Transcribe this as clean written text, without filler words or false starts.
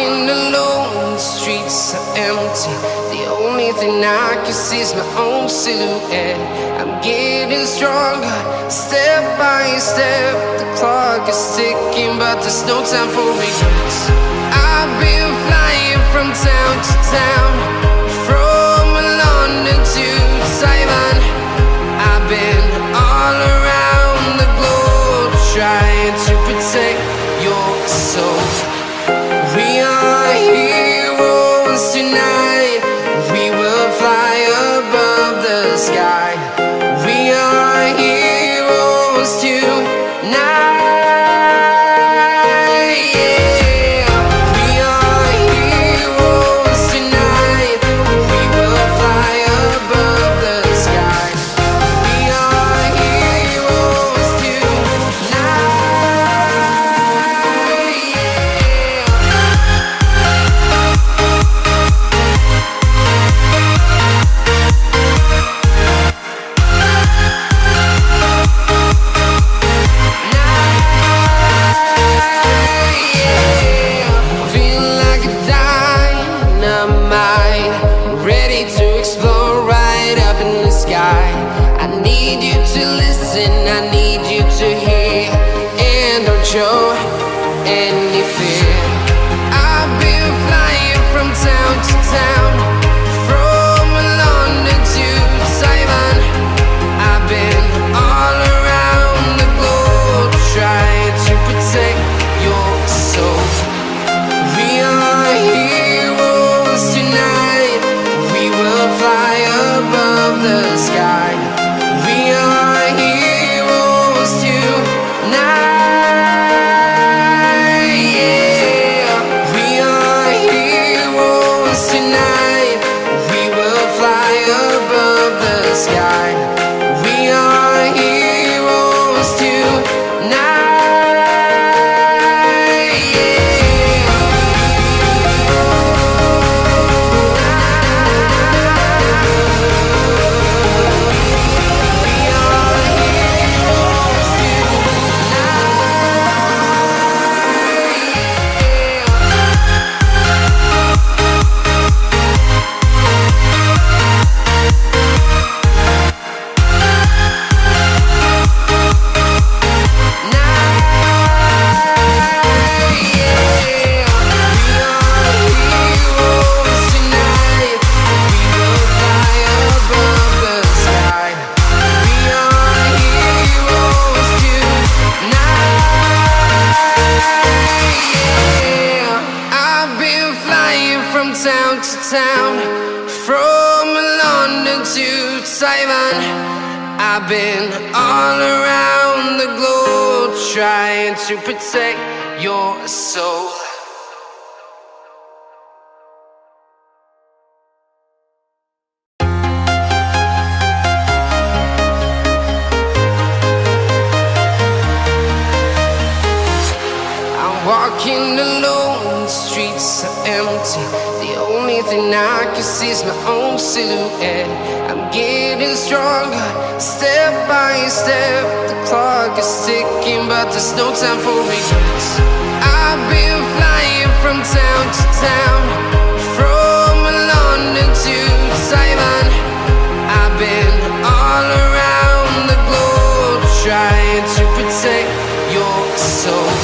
walking alone, the streets are empty. The only thing I can see is my own silhouette. I'm getting stronger, step by step. The clock is ticking, but there's no time for regrets. I've been flying from town to town, from London to Taiwan. I've been all around the globe, trying to protect your soul. We are heroes tonight. We will fly above the sky. We are heroes tonight. Show any fear. I've been flying from town to town, from London to Taiwan. I've been all around the globe, trying to protect your soul. We are heroes tonight. We will fly above the sky. We are heroes tonight. Town to town, from London to Taiwan. I've been all around the globe, trying to protect your soul. I'm walking alone, the streets are empty. The only thing I can see is my own silhouette. I'm getting stronger, step by step. The clock is ticking, but there's no time for regrets. I've been flying from town to town, from London to Taiwan. I've been all around the globe, trying to protect your soul.